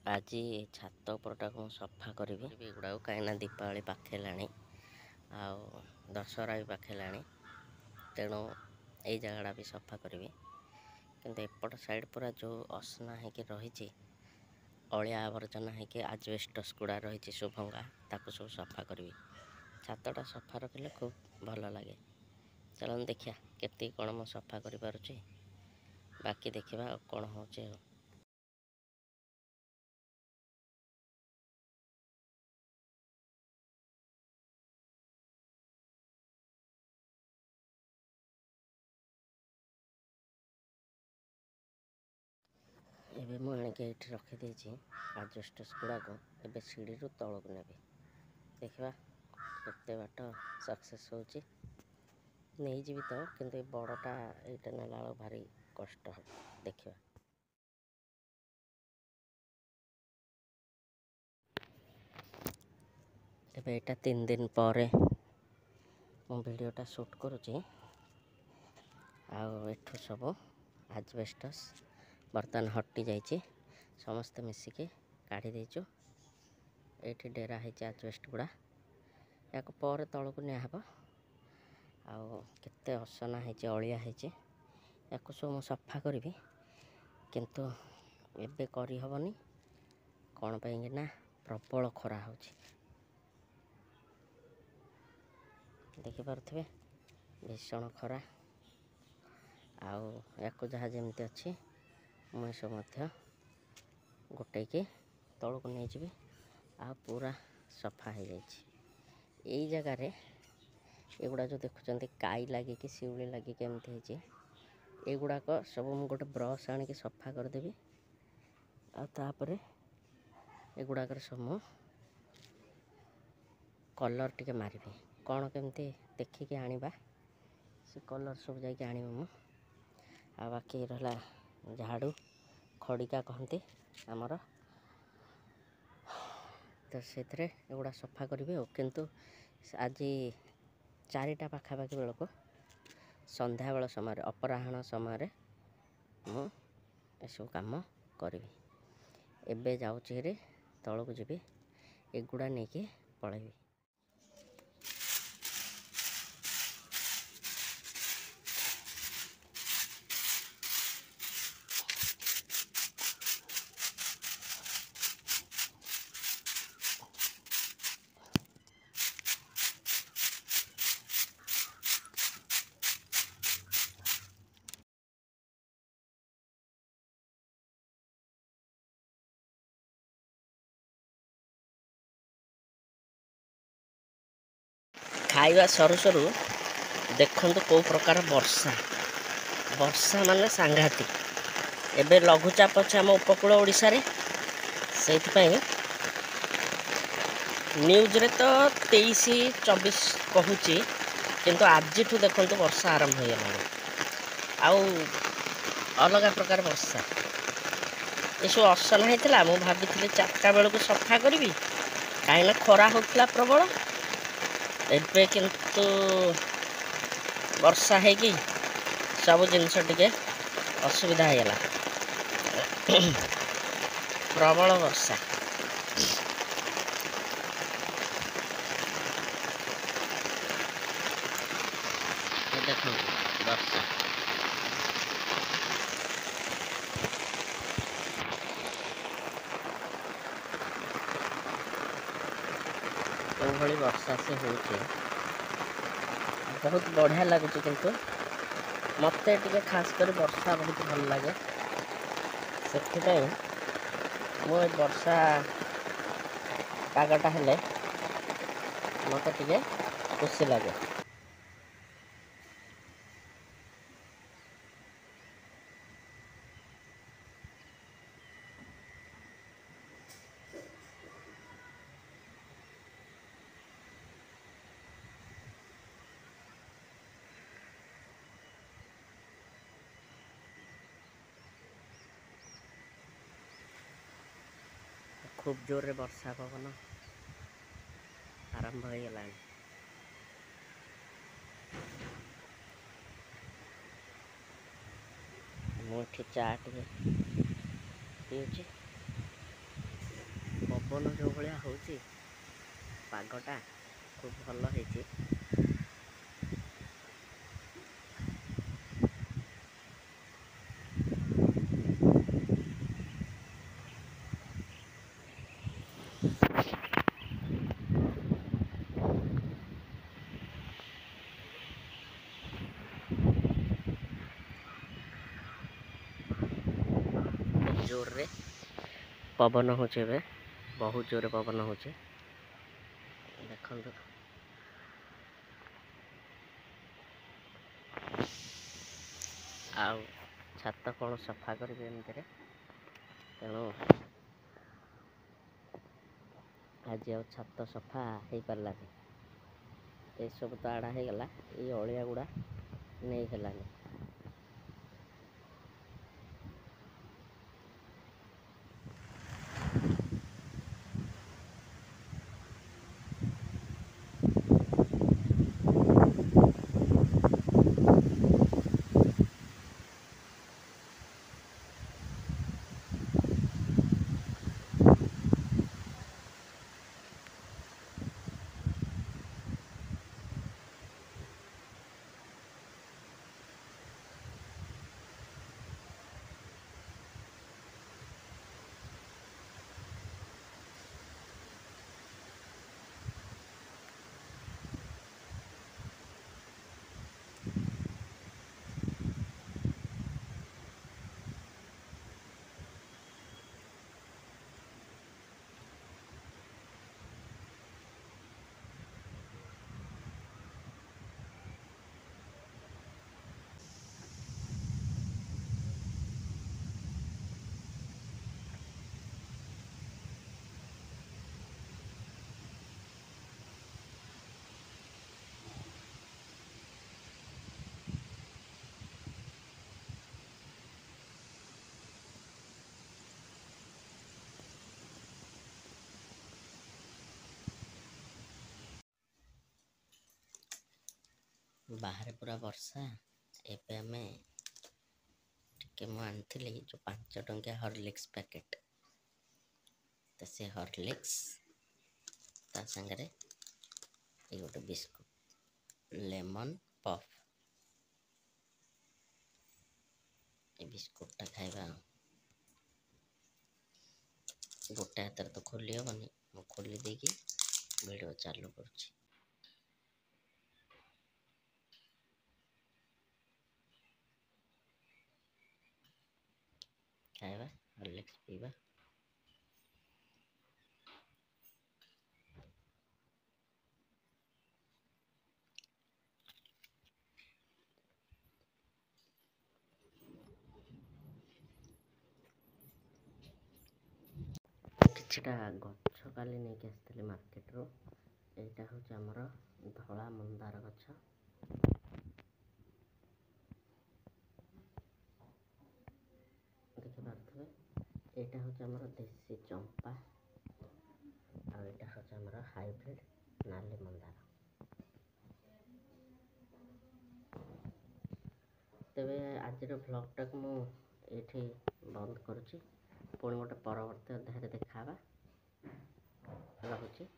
आज छात उपरटा को सफा करी एगुड़ा कहीं दीपावली पाखेलाणी आ दशहरा भी पाखेलाणी तेणु यही जगह भी सफा करी किंतु एपट साइड पूरा जो असना होकर रही अलिया आवर्जना होकर आजबेस्टस गुड़ा रही शुभंगा ताकू सब सफा करी छातटा सफा रखिले खूब भल लगे। चलन देखिया केती कौन मु सफा कर पारुछि बाकी देखा कौन हो एबे मु आनिके एठी रखी देछि आजबेस्टस गुड़ाक एबे सीढ़ी रु तलक नेबे देखा केते बाट सक्सेस होछि नहीं जीवी तो किंतु बड़टा एटा नेला भारी कष्ट देखा। एबे एटा 3 दिन पर मु वीडियोटा शूट करुछि आठू सब आजबेस्टस बर्तमान हटि जाइए समस्ते मिसिके काढ़ी देचु ये डेरा है आजबेस्ट गुड़ा या पर तौक निहब आते असना है अलिया है या सब मुझे सफा करी किंतु एबे करी हबनी कौन ना प्रबल खरा हो देखिपे भीषण खरा आउ जहाँ जमी अच्छी मुझे सब गोटे के तौक नहीं जी आ पूरा सफा हो जाए जगार एगुड़ा जो देखुं काई लगिकी शिउली लगिकी एमती एगुड़ाक सब मुझे गोटे ब्रश आनिक सफा करदेवी आपर एगुड़ाक सब मु कलर टिके मारि कौन केमती देखिकी आनिबा से कलर सब जाके आनिब मु आ बाकी रहा झाड़ू खड़िका कहते आमर तो से एगुड़ा सफा करी किंतु आज 4टा पाखापाखि बेलू संध्या बेल समय अपराह्न समय मुझे कम करी एबे जाऊँगी तौक जी एगुड़ा नहीं कि पलैबी। खाइबा सरू सरू देखंतु को प्रकार वर्षा वर्षा माने सांघातिक एबे लघुचाप अच्छे आम उपकूल ओडिशा रे से न्यूज रे तो 23-24 कहूँ किंतु आज देखंतु वर्षा आरंभ हो गला आउ अलग प्रकार वर्षा ये सब असना होता मु भाभी 4टा बेलू सफा करी कहीं खरा होता प्रबल एबे किंतु वर्षा है कि सब जिनस टिके असुविधा होगा प्रबल वर्षा देख वर्षा भली वर्षा से हो बहुत बढ़िया लगुच किंतु मत टे खास कर वर्षा बहुत भल लगे से मो वर्षा पागटा हेले मत टे खुशी लगे। खूब जोर रे वर्षा पवन आरंभ हो गला मुझे चा टे पीऊँ ପବନ ଯେଉଁ ଭଳିଆ ହେଉଛି, ପାଗଟା ଖୁବ୍ ଭଲ ହେଇଛି। ଜୋରରେ ପବନ ହେଉଛି, ଏବେ ବହୁତ ଜୋରରେ ପବନ ହେଉଛି। ଦେଖନ୍ତୁ ଆଉ ଛାତ କ'ଣ ସଫା କରିବି ଏମିତିରେ, ତେଣୁ ଆଜି ଆଉ ଛାତ ସଫା ହେଇପାରିଲାନି। ଏସବୁ ତ ଆଡ଼ା ହେଇଗଲା, ଏଇ ଅଳିଆ ଗୁଡ଼ା ନେଇ ହେଲାନି। ବାହାରେ ପୁରା ବର୍ଷା। ଏବେ ଆମେ ମୁଁ ଆଣିଥିଲି ଯେଉଁ 5 ଟଙ୍କିଆ ହର୍ଲିକ୍ସ ପ୍ୟାକେଟ୍, ତ ସେ ହର୍ଲିକ୍ସ ତା ସାଙ୍ଗରେ ଏଇ ଗୋଟେ ବିସ୍କୁଟ୍ ଲେମନ୍ ପଫ୍, ଏ ବିସ୍କୁଟ୍ଟା ଖାଇବା। ଗୋଟେ ହାତରେ ତ ଖୋଲି ହେବନି, ମୁଁ ଖୋଲି ଦେଇକି ଭିଡ଼ିଓ ଚାଲୁ କରୁଛି। ଖାଇବା, ହର୍ଲିକ୍ସ ପିଇବା। କିଛିଟା ଗଛ କାଲି ନେଇକି ଆସିଥିଲି ମାର୍କେଟରୁ। ଏଇଟା ହେଉଛି ଆମର ଧଳା ମନ୍ଦାର ଗଛ। ଦେଖିପାରୁଥିବେ, ଏଇଟା ହେଉଛି ଆମର ଦେଶୀ ଚମ୍ପା, ଆଉ ଏଇଟା ହେଉଛି ଆମର ହାଇବ୍ରିଡ୍ ନାଲି ମନ୍ଦାର। ତେବେ ଆଜିର ଭ୍ଲଗ୍ଟାକୁ ମୁଁ ଏଇଠି ବନ୍ଦ କରୁଛି। ପୁଣି ଗୋଟେ ପରବର୍ତ୍ତୀ ଅଧ୍ୟାୟରେ ଦେଖା ହେବା। ରହୁଛି।